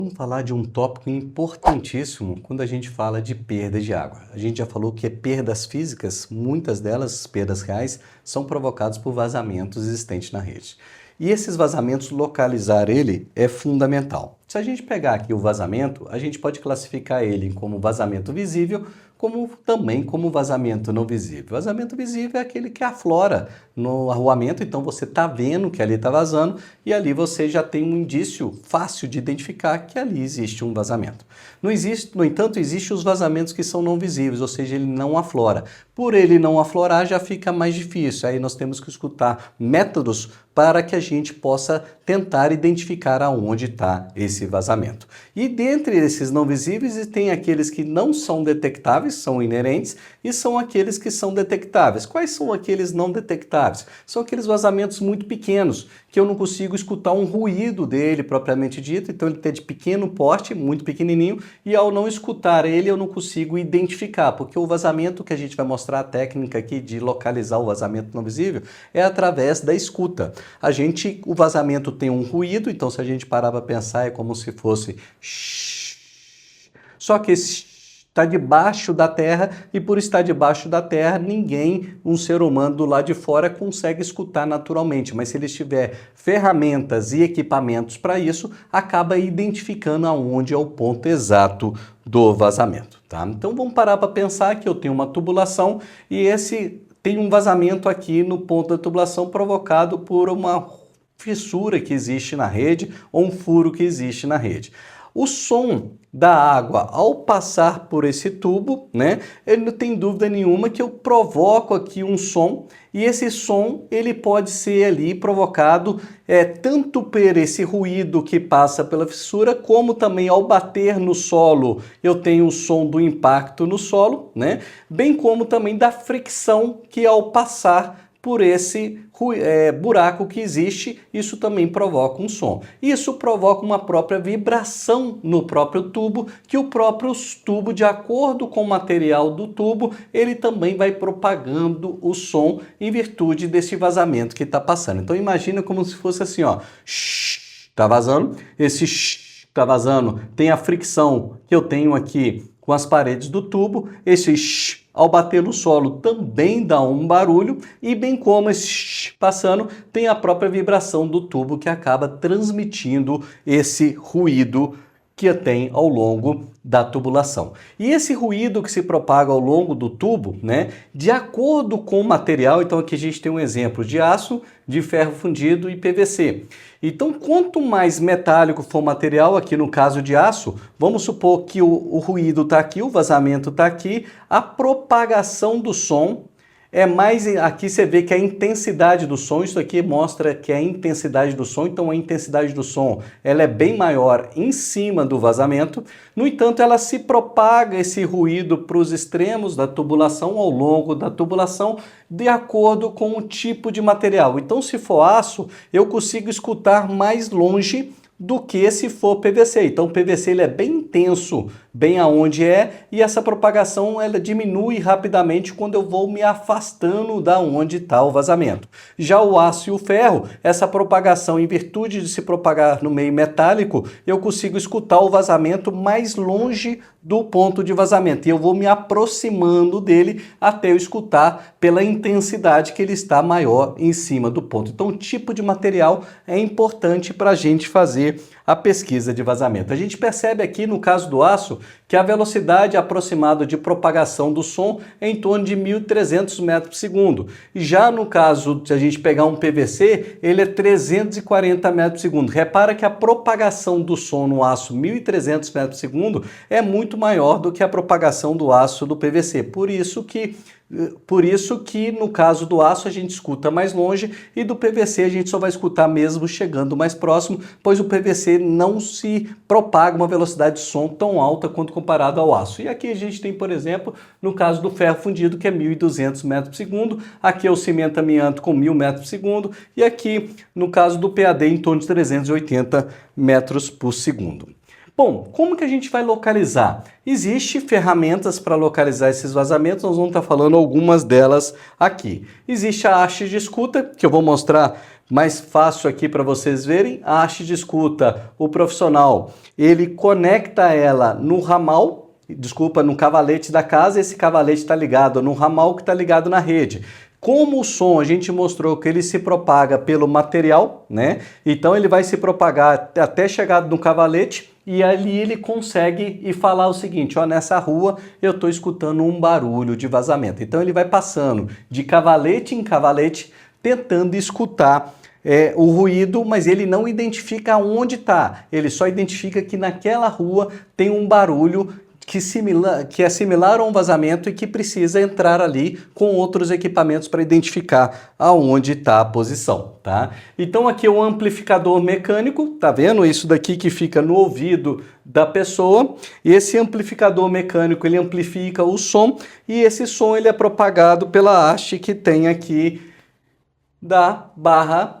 Vamos falar de um tópico importantíssimo quando a gente fala de perda de água. A gente já falou que perdas físicas, muitas delas, perdas reais, são provocadas por vazamentos existentes na rede. E esses vazamentos, localizar ele é fundamental. Se a gente pegar aqui o vazamento, a gente pode classificar ele como vazamento visível, como também como vazamento não visível. Vazamento visível é aquele que aflora no arruamento, então você está vendo que ali está vazando e ali você já tem um indício fácil de identificar que ali existe um vazamento. No entanto, existem os vazamentos que são não visíveis, ou seja, ele não aflora. Por ele não aflorar, já fica mais difícil. Aí nós temos que escutar métodos para que a gente possa tentar identificar aonde está esse vazamento. E dentre esses não visíveis, tem aqueles que não são detectáveis, são inerentes, e são aqueles que são detectáveis. Quais são aqueles não detectáveis? São aqueles vazamentos muito pequenos, que eu não consigo escutar um ruído dele propriamente dito, então ele tem de pequeno porte, muito pequenininho, e ao não escutar ele eu não consigo identificar, porque o vazamento que a gente vai mostrar a técnica aqui de localizar o vazamento não visível é através da escuta. O vazamento tem um ruído, então se a gente parar para pensar é como se fosse só que esse está debaixo da terra e por estar debaixo da terra, um ser humano do lado de fora consegue escutar naturalmente, mas se ele tiver ferramentas e equipamentos para isso, acaba identificando aonde é o ponto exato do vazamento, tá? Então vamos parar para pensar que eu tenho uma tubulação e tem um vazamento aqui no ponto da tubulação provocado por uma fissura que existe na rede ou um furo que existe na rede. O som da água ao passar por esse tubo, ele não tem dúvida nenhuma que eu provoco aqui um som e esse som ele pode ser ali provocado tanto por esse ruído que passa pela fissura, como também ao bater no solo eu tenho o som do impacto no solo, bem como também da fricção que ao passar por esse buraco que existe, isso também provoca um som. Isso provoca uma própria vibração no próprio tubo, que o próprio tubo, de acordo com o material do tubo, ele também vai propagando o som em virtude desse vazamento que está passando. Então imagina como se fosse assim, ó, está vazando, esse está vazando, tem a fricção que eu tenho aqui com as paredes do tubo, esse ao bater no solo também dá um barulho e bem como esse passando tem a própria vibração do tubo que acaba transmitindo esse ruído que tem ao longo da tubulação. E esse ruído que se propaga ao longo do tubo, de acordo com o material, então aqui a gente tem um exemplo de aço, de ferro fundido e PVC. Então, quanto mais metálico for o material, aqui no caso de aço, vamos supor que o ruído está aqui, o vazamento está aqui, a propagação do som é mais, aqui você vê que a intensidade do som, isso aqui mostra que é a intensidade do som, então a intensidade do som ela é bem maior em cima do vazamento, no entanto ela se propaga esse ruído para os extremos da tubulação, ao longo da tubulação, de acordo com o tipo de material. Então se for aço, eu consigo escutar mais longe do que se for PVC. Então o PVC ele é bem intenso, bem aonde é, e essa propagação ela diminui rapidamente quando eu vou me afastando da onde está o vazamento. Já o aço e o ferro, essa propagação, em virtude de se propagar no meio metálico, eu consigo escutar o vazamento mais longe do ponto de vazamento, e eu vou me aproximando dele até eu escutar pela intensidade que ele está maior em cima do ponto. Então o tipo de material é importante para a gente fazer a pesquisa de vazamento. A gente percebe aqui no caso do aço que a velocidade aproximada de propagação do som é em torno de 1.300 metros por segundo. Já no caso, se a gente pegar um PVC, ele é 340 metros por segundo. Repara que a propagação do som no aço 1.300 metros por segundo é muito maior do que a propagação do aço do PVC. Por isso que no caso do aço a gente escuta mais longe e do PVC a gente só vai escutar mesmo chegando mais próximo, pois o PVC não se propaga uma velocidade de som tão alta quanto comparado ao aço. E aqui a gente tem, por exemplo, no caso do ferro fundido, que é 1.200 metros por segundo, aqui é o cimento amianto com 1.000 metros por segundo, e aqui no caso do PAD em torno de 380 metros por segundo. Bom, como que a gente vai localizar? Existem ferramentas para localizar esses vazamentos, nós vamos estar falando algumas delas aqui. Existe a haste de escuta, que eu vou mostrar mais fácil aqui para vocês verem, a haste de escuta, o profissional, ele conecta ela no ramal, no cavalete da casa, esse cavalete está ligado no ramal que está ligado na rede. Como o som, a gente mostrou que ele se propaga pelo material, né? Então ele vai se propagar até chegar no cavalete e ali ele consegue ir falar o seguinte, ó, nessa rua eu estou escutando um barulho de vazamento. Então ele vai passando de cavalete em cavalete, tentando escutar o ruído, mas ele não identifica onde está. Ele só identifica que naquela rua tem um barulho que é similar a um vazamento e que precisa entrar ali com outros equipamentos para identificar aonde está a posição, tá? Então aqui é um amplificador mecânico, tá vendo? Isso daqui que fica no ouvido da pessoa, e esse amplificador mecânico ele amplifica o som, e esse som ele é propagado pela haste que tem aqui da barra,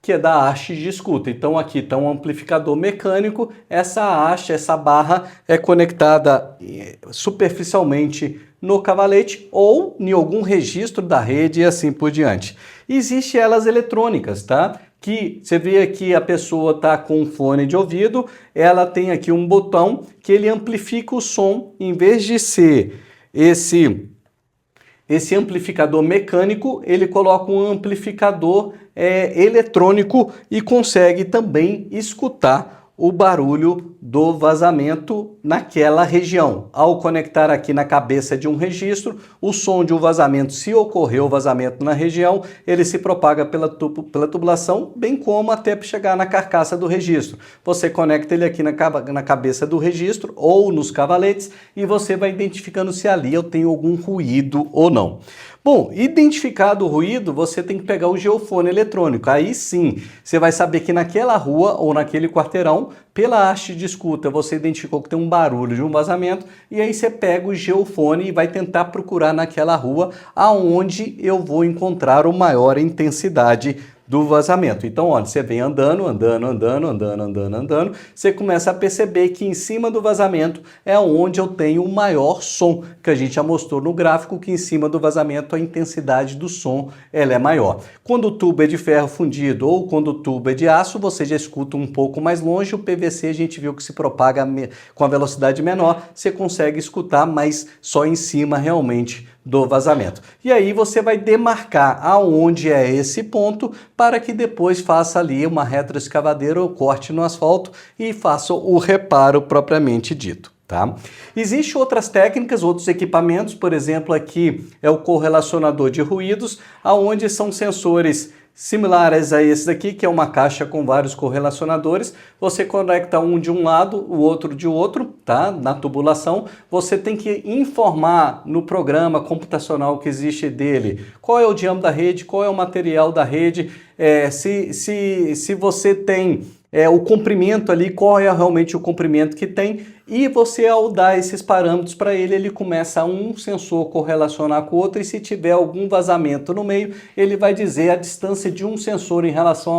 que é da haste de escuta. Então aqui está um amplificador mecânico, essa haste, essa barra é conectada superficialmente no cavalete ou em algum registro da rede e assim por diante. Existem elas eletrônicas, tá? Que você vê aqui a pessoa está com um fone de ouvido, ela tem aqui um botão que ele amplifica o som, em vez de ser esse amplificador mecânico, ele coloca um amplificador eletrônico e consegue também escutar o barulho do vazamento naquela região. Ao conectar aqui na cabeça de um registro, o som de um vazamento, se ocorreu o vazamento na região, ele se propaga pela tubulação, bem como até chegar na carcaça do registro. Você conecta ele aqui na cabeça do registro ou nos cavaletes e você vai identificando se ali eu tenho algum ruído ou não. Bom, identificado o ruído, você tem que pegar o geofone eletrônico. Aí sim, você vai saber que naquela rua ou naquele quarteirão, pela haste de escuta, você identificou que tem um barulho de um vazamento e aí você pega o geofone e vai tentar procurar naquela rua aonde eu vou encontrar a maior intensidade do vazamento. Então, olha, você vem andando, você começa a perceber que em cima do vazamento é onde eu tenho o maior som, que a gente já mostrou no gráfico, que em cima do vazamento a intensidade do som ela é maior. Quando o tubo é de ferro fundido ou quando o tubo é de aço, você já escuta um pouco mais longe, o PVC a gente viu que se propaga com a velocidade menor, você consegue escutar, mas só em cima realmente do vazamento. E aí você vai demarcar aonde é esse ponto para que depois faça ali uma retroescavadeira ou corte no asfalto e faça o reparo propriamente dito. Tá? Existem outras técnicas, outros equipamentos, por exemplo, aqui é o correlacionador de ruídos, aonde são sensores similares a esse daqui, que é uma caixa com vários correlacionadores. Você conecta um de um lado, o outro de outro, tá? Na tubulação. Você tem que informar no programa computacional que existe dele qual é o diâmetro da rede, qual é o material da rede, se você tem o comprimento ali, qual é realmente o comprimento que tem, e você ao dar esses parâmetros para ele, ele começa um sensor correlacionar com o outro, e se tiver algum vazamento no meio, ele vai dizer a distância de um sensor em relação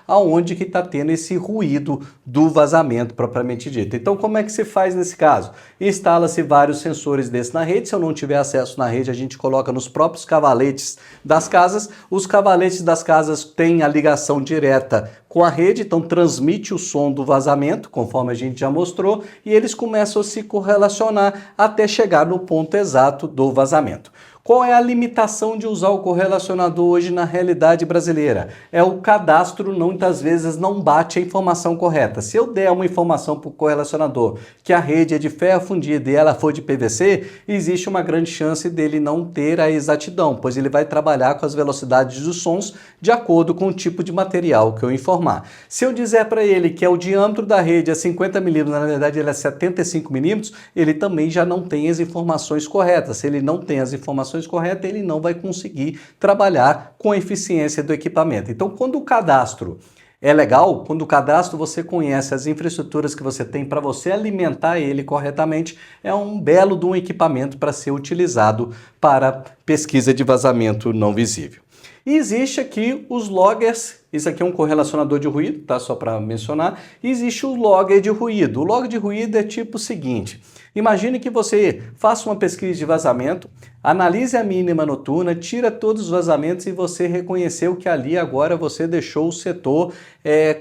aonde que está tendo esse ruído do vazamento propriamente dito. Então como é que se faz nesse caso? Instala-se vários sensores desses na rede, se eu não tiver acesso na rede, a gente coloca nos próprios cavaletes das casas. Os cavaletes das casas têm a ligação direta com a rede, então transmite o som do vazamento, conforme a gente já mostrou, e eles começam a se correlacionar até chegar no ponto exato do vazamento. Qual é a limitação de usar o correlacionador hoje na realidade brasileira? É o cadastro, muitas vezes não bate a informação correta. Se eu der uma informação para o correlacionador que a rede é de ferro fundido e ela for de PVC, existe uma grande chance dele não ter a exatidão, pois ele vai trabalhar com as velocidades dos sons de acordo com o tipo de material que eu informar. Se eu dizer para ele que o diâmetro da rede é 50 mm, na verdade ele é 75 mm, ele também já não tem as informações corretas. Se ele não tem as informações corretas, ele não vai conseguir trabalhar com a eficiência do equipamento. Então, quando o cadastro é legal, quando o cadastro você conhece as infraestruturas que você tem para você alimentar ele corretamente, é um belo de um equipamento para ser utilizado para pesquisa de vazamento não visível. E existe aqui os loggers isso aqui é um correlacionador de ruído, tá? Só para mencionar. E existe o logger de ruído. O logger de ruído é tipo o seguinte: imagine que você faça uma pesquisa de vazamento, analise a mínima noturna, tira todos os vazamentos e você reconheceu que ali agora você deixou o setor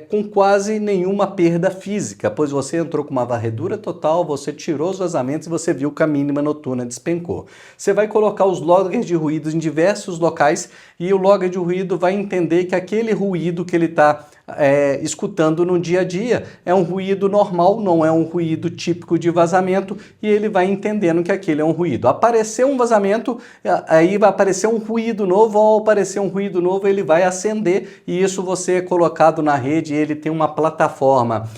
com quase nenhuma perda física, pois você entrou com uma varredura total, você tirou os vazamentos e você viu que a mínima noturna despencou. Você vai colocar os loggers de ruído em diversos locais e o logger de ruído vai entender que aquele ruído que ele está escutando no dia a dia é um ruído normal, não é um ruído típico de vazamento, e ele vai entendendo que aquele é um ruído. Apareceu um vazamento, aí vai aparecer um ruído novo, ao aparecer um ruído novo ele vai acender, e isso você é colocado na rede. Ele tem uma plataforma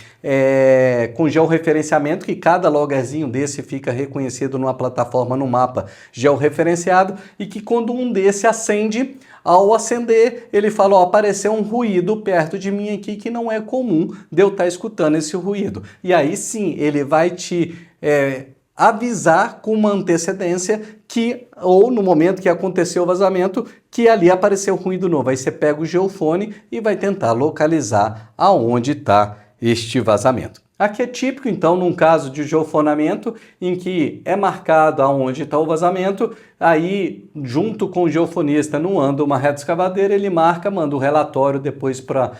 com georreferenciamento, que cada loggerzinho desse fica reconhecido numa plataforma no mapa georreferenciado, e que quando um desse acende, ao acender, ele fala, ó, apareceu um ruído perto de mim aqui que não é comum de eu estar escutando esse ruído. E aí sim, ele vai te avisar com uma antecedência que, ou no momento que aconteceu o vazamento, que ali apareceu um ruído novo. Aí você pega o geofone e vai tentar localizar aonde está este vazamento. Aqui é típico, então, num caso de geofonamento, em que é marcado aonde está o vazamento, aí, junto com o geofonista, não anda uma retroescavadeira, ele marca, manda o relatório depois para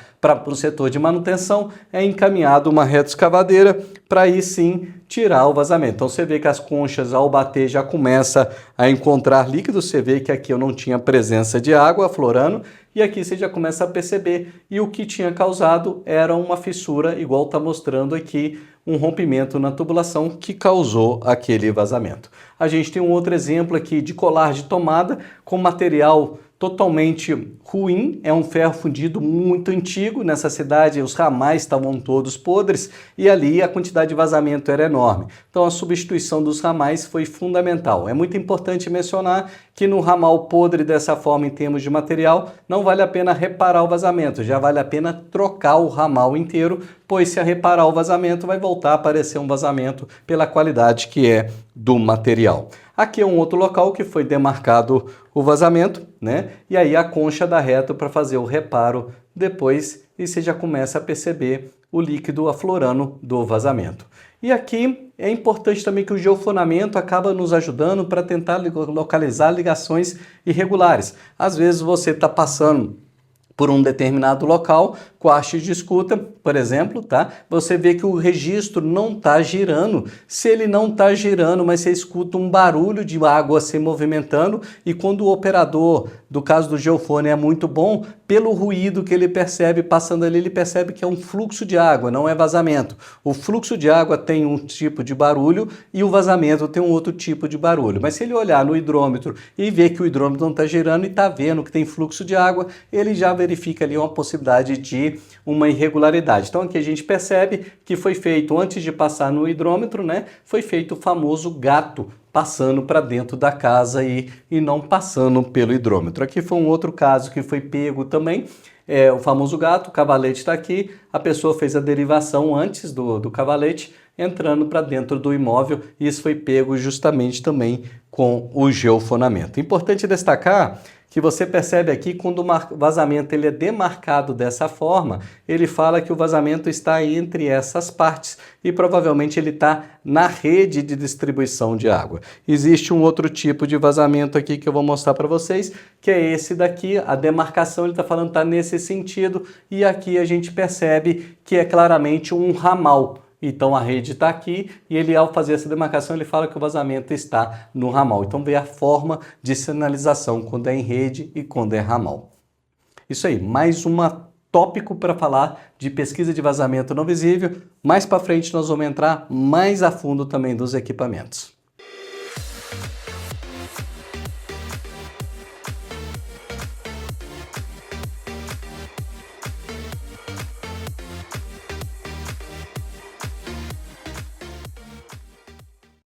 o setor de manutenção, é encaminhado uma retroescavadeira para aí sim tirar o vazamento. Então você vê que as conchas, ao bater, já começa a encontrar líquido, você vê que aqui eu não tinha presença de água aflorando, e aqui você já começa a perceber, e o que tinha causado era uma fissura, igual está mostrando aqui, um rompimento na tubulação que causou aquele vazamento. A gente tem um outro exemplo aqui de colar de tomada com material totalmente ruim, é um ferro fundido muito antigo. Nessa cidade os ramais estavam todos podres e ali a quantidade de vazamento era enorme. Então a substituição dos ramais foi fundamental. É muito importante mencionar que no ramal podre dessa forma, em termos de material, não vale a pena reparar o vazamento, já vale a pena trocar o ramal inteiro, pois se a reparar o vazamento vai voltar a aparecer um vazamento pela qualidade que é do material. Aqui é um outro local que foi demarcado o vazamento, né? E aí a concha dá reto para fazer o reparo depois e você já começa a perceber o líquido aflorando do vazamento. E aqui é importante também que o geofonamento acaba nos ajudando para tentar localizar ligações irregulares. Às vezes você está passando por um determinado local, com a haste de escuta, por exemplo, tá? Você vê que o registro não está girando. Se ele não está girando, mas você escuta um barulho de água se movimentando, e quando o operador, do caso do geofone, é muito bom, pelo ruído que ele percebe passando ali, ele percebe que é um fluxo de água, não é vazamento. O fluxo de água tem um tipo de barulho e o vazamento tem um outro tipo de barulho. Mas se ele olhar no hidrômetro e ver que o hidrômetro não está girando e está vendo que tem fluxo de água, ele já verifica ali uma possibilidade de uma irregularidade. Então aqui a gente percebe que foi feito, antes de passar no hidrômetro, né, foi feito o famoso gato passando para dentro da casa e não passando pelo hidrômetro. Aqui foi um outro caso que foi pego também, o famoso gato, o cavalete está aqui, a pessoa fez a derivação antes do cavalete, entrando para dentro do imóvel, e isso foi pego justamente também com o geofonamento. Importante destacar que você percebe aqui, quando o vazamento ele é demarcado dessa forma, ele fala que o vazamento está entre essas partes e provavelmente ele está na rede de distribuição de água. Existe um outro tipo de vazamento aqui que eu vou mostrar para vocês, que é esse daqui. A demarcação ele está falando está nesse sentido, e aqui a gente percebe que é claramente um ramal. Então a rede está aqui e ele, ao fazer essa demarcação, ele fala que o vazamento está no ramal. Então vê a forma de sinalização quando é em rede e quando é ramal. Isso aí, mais um tópico para falar de pesquisa de vazamento não visível. Mais para frente nós vamos entrar mais a fundo também dos equipamentos.